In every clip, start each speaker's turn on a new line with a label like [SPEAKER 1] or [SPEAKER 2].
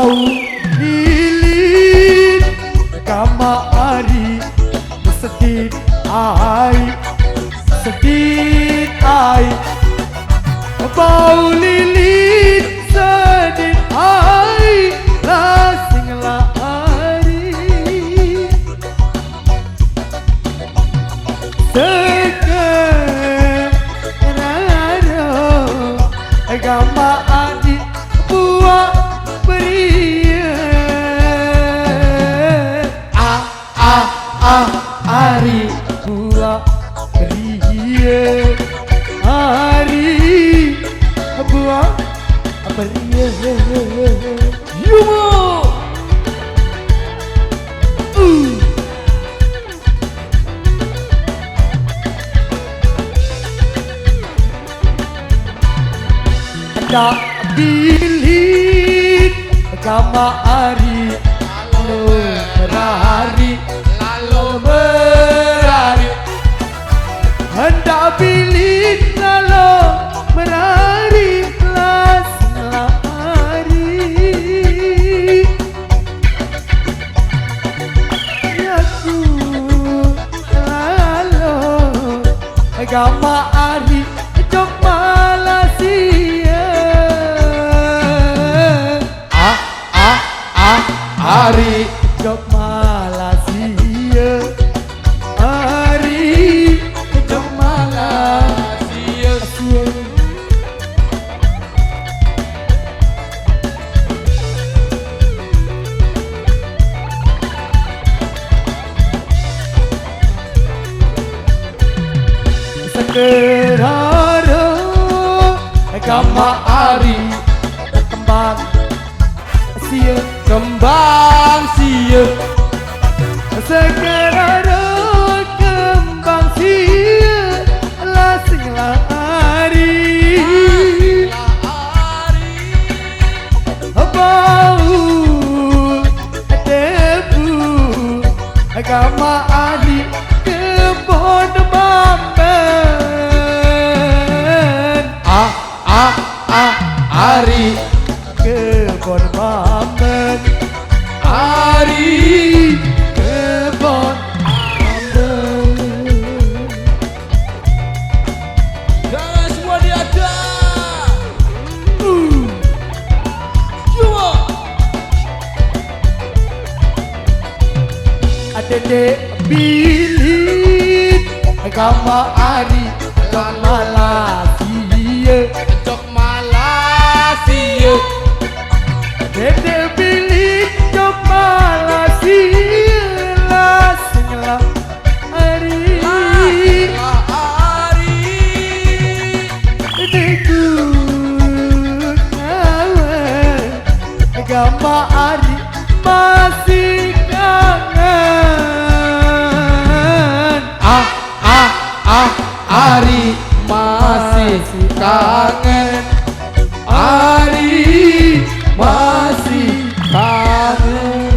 [SPEAKER 1] bau lilin kamari sedih ai bau lilin sedih ai lasing lari sekarang agama adik buat beria hari buat beria hari buat beria Yumo ada bilik agama hari lalu berhari hendak bilik lalu berhari lasing lari aku lalu agama hari jok Malaysia hari jok Malaysia hari jok Malaysia sekerara agama hari kembang sia kembang sia sekerara kembang sia lasing lari bau debu agama ahli kebon Bamben hari kebon Bamben hari kebon Bamben
[SPEAKER 2] jangan semua diada cuma
[SPEAKER 1] ada dek bilik agama hari jok Malaysia
[SPEAKER 2] jok Malaysia
[SPEAKER 1] dek bilik jok Malaysia lasing lari deku kawan agama hari masih kangen
[SPEAKER 2] hari masih kangen
[SPEAKER 1] hari masih kangen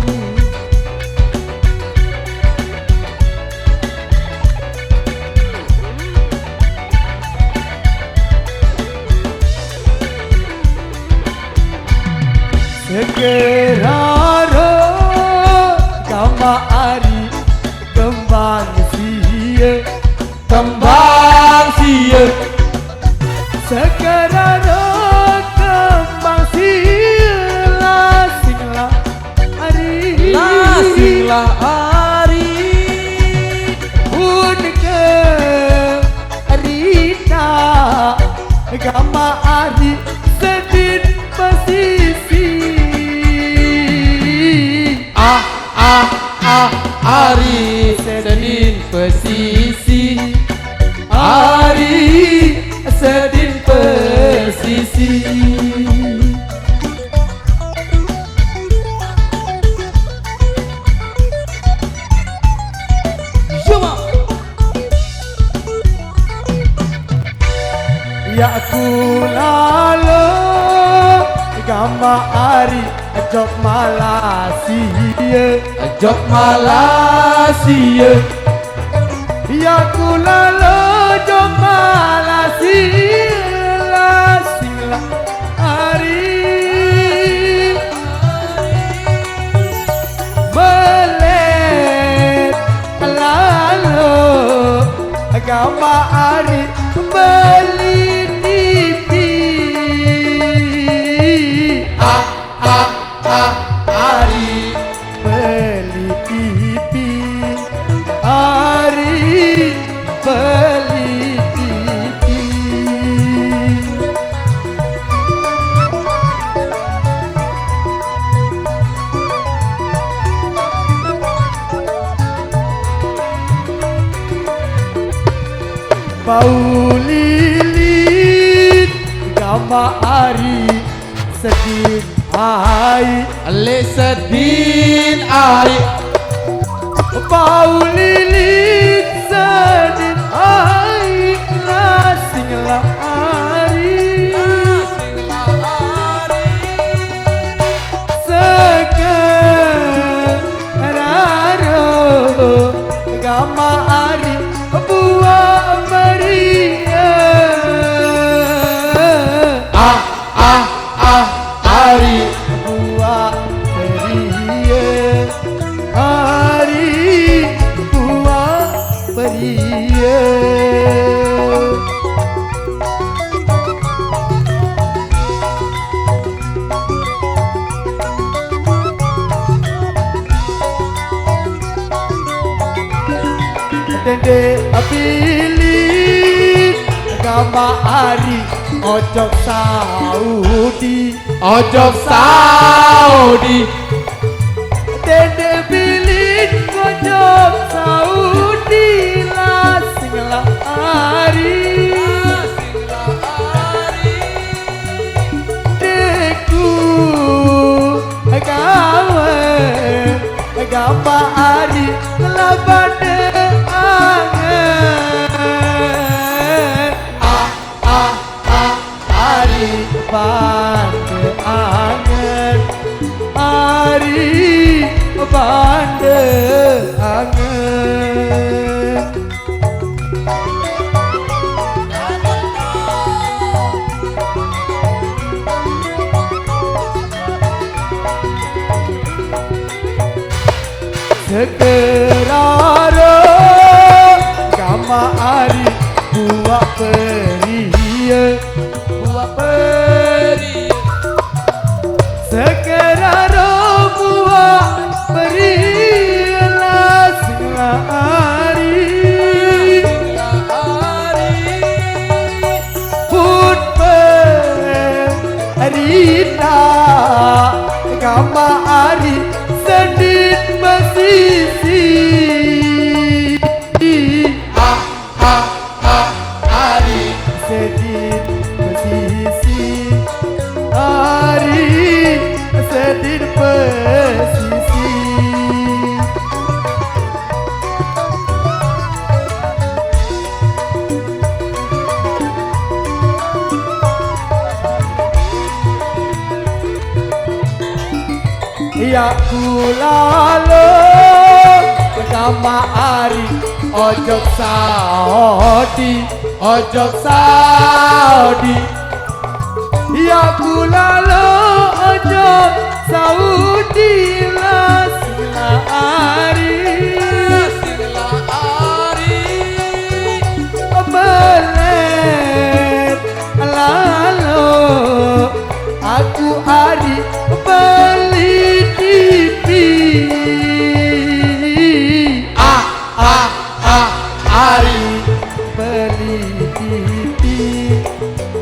[SPEAKER 1] sekerara agama hari kembang sia sekerara kembang sia lasing lari pun ke Rita agama hari sedih pesisi
[SPEAKER 2] hari sedin pesisi
[SPEAKER 1] hari sedih pesisi
[SPEAKER 2] cuma
[SPEAKER 1] ya aku lalu agama hari jok Malaysia
[SPEAKER 2] jok Malaysia
[SPEAKER 1] ya aku lalu jok Malaysia lasing lari Gama Ari beli TV.
[SPEAKER 2] Ari
[SPEAKER 1] Beli TV. Ari beli TV. Bau lilin Gama Ari sedih hai.
[SPEAKER 2] Ale sedin Ari
[SPEAKER 1] Bau lilin sedih hai. Lasinglah Ari sekarang Gama Ari buah meriah.
[SPEAKER 2] Ari
[SPEAKER 1] Buah meriah. Ari buah meriah. Dende pilih Gama Ari ojok Saudi.
[SPEAKER 2] Ojok Saudi
[SPEAKER 1] Dende pilih ojok Saudi. Lasinglah Ari deku gawe Gama Ari labade Ari bande angen. Ari bande angen. Sekerara Gama Ari buah periye. Buah periye. Sekerara buah periye. Lasinglah Ari pun perita. Gama Ari sedih mesisi.
[SPEAKER 2] Ari
[SPEAKER 1] Sedih mesisi. Ari sedih pesisi. Ya kulalo Gama Ari ojok Saudi.
[SPEAKER 2] Ojok Saudi
[SPEAKER 1] Ya kulalo ojok Saudi. Lasinglah Ari belet lalu aku Ari beli TV.
[SPEAKER 2] Ari
[SPEAKER 1] Beli TV.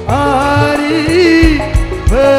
[SPEAKER 1] Ari beli